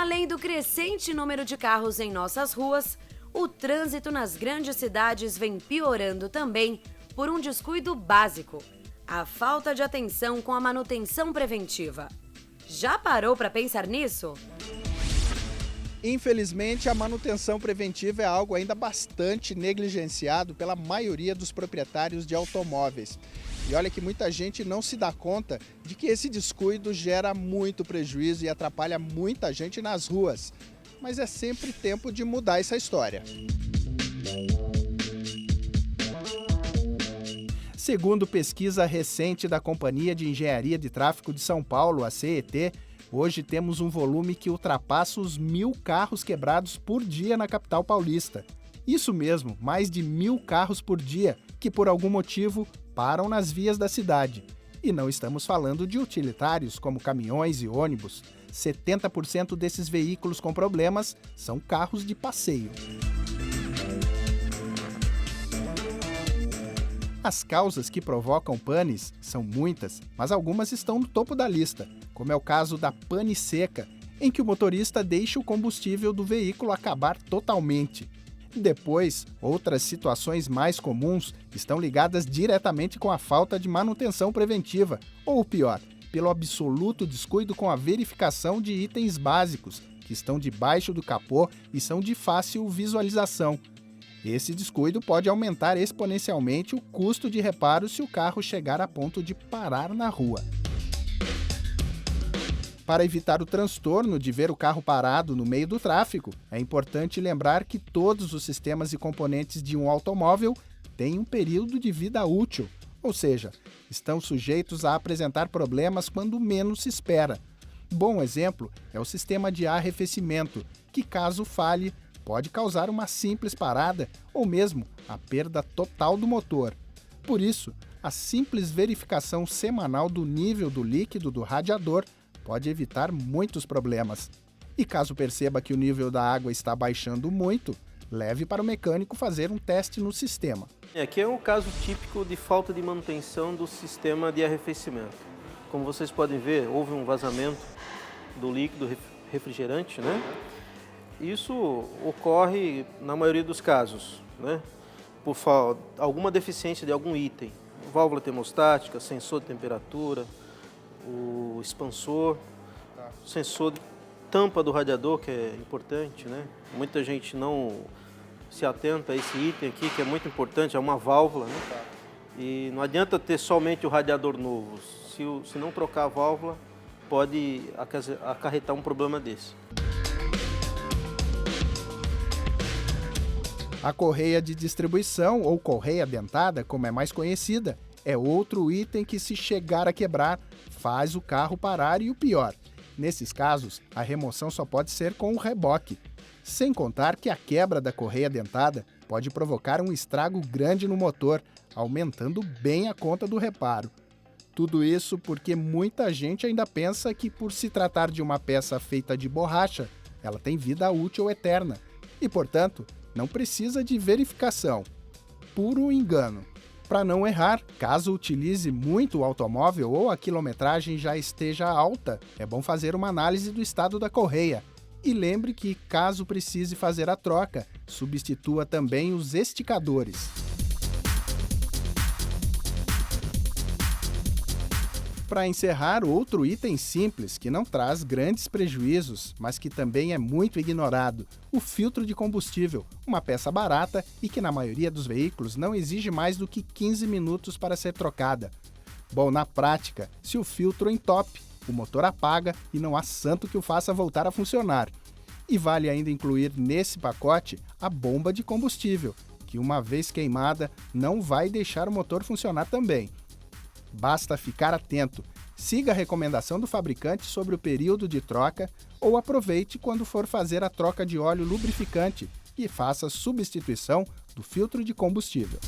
Além do crescente número de carros em nossas ruas, o trânsito nas grandes cidades vem piorando também por um descuido básico: a falta de atenção com a manutenção preventiva. Já parou para pensar nisso? Infelizmente, a manutenção preventiva é algo ainda bastante negligenciado pela maioria dos proprietários de automóveis. E olha que muita gente não se dá conta de que esse descuido gera muito prejuízo e atrapalha muita gente nas ruas. Mas é sempre tempo de mudar essa história. Segundo pesquisa recente da Companhia de Engenharia de Tráfego de São Paulo, a CET, hoje temos um volume que ultrapassa os 1.000 carros quebrados por dia na capital paulista. Isso mesmo, mais de 1.000 carros por dia, que por algum motivo param nas vias da cidade. E não estamos falando de utilitários como caminhões e ônibus. 70% desses veículos com problemas são carros de passeio. As causas que provocam panes são muitas, mas algumas estão no topo da lista, como é o caso da pane seca, em que o motorista deixa o combustível do veículo acabar totalmente. Depois, outras situações mais comuns estão ligadas diretamente com a falta de manutenção preventiva, ou pior, pelo absoluto descuido com a verificação de itens básicos, que estão debaixo do capô e são de fácil visualização. Esse descuido pode aumentar exponencialmente o custo de reparo se o carro chegar a ponto de parar na rua. Para evitar o transtorno de ver o carro parado no meio do tráfego, é importante lembrar que todos os sistemas e componentes de um automóvel têm um período de vida útil, ou seja, estão sujeitos a apresentar problemas quando menos se espera. Bom exemplo é o sistema de arrefecimento, que caso falhe, pode causar uma simples parada ou mesmo a perda total do motor. Por isso, a simples verificação semanal do nível do líquido do radiador pode evitar muitos problemas. E caso perceba que o nível da água está baixando muito, leve para o mecânico fazer um teste no sistema. Aqui é um caso típico de falta de manutenção do sistema de arrefecimento. Como vocês podem ver, houve um vazamento do líquido refrigerante, né? Isso ocorre na maioria dos casos, né? Por alguma deficiência de algum item. Válvula termostática, sensor de temperatura, o expansor, o sensor de tampa do radiador, que é importante, né? Muita gente não se atenta a esse item aqui, que é muito importante, é uma válvula, né? E não adianta ter somente o radiador novo. Se não trocar a válvula, pode acarretar um problema desse. A correia de distribuição, ou correia dentada, como é mais conhecida, é outro item que, se chegar a quebrar, faz o carro parar e o pior. Nesses casos, a remoção só pode ser com o reboque. Sem contar que a quebra da correia dentada pode provocar um estrago grande no motor, aumentando bem a conta do reparo. Tudo isso porque muita gente ainda pensa que, por se tratar de uma peça feita de borracha, ela tem vida útil eterna e, portanto, não precisa de verificação. Puro engano. Para não errar, caso utilize muito o automóvel ou a quilometragem já esteja alta, é bom fazer uma análise do estado da correia. E lembre que, caso precise fazer a troca, substitua também os esticadores. Para encerrar, outro item simples que não traz grandes prejuízos, mas que também é muito ignorado: o filtro de combustível, uma peça barata e que na maioria dos veículos não exige mais do que 15 minutos para ser trocada. Bom, na prática, se o filtro entope, o motor apaga e não há santo que o faça voltar a funcionar. E vale ainda incluir nesse pacote a bomba de combustível, que uma vez queimada não vai deixar o motor funcionar também. Basta ficar atento, siga a recomendação do fabricante sobre o período de troca ou aproveite quando for fazer a troca de óleo lubrificante e faça a substituição do filtro de combustível.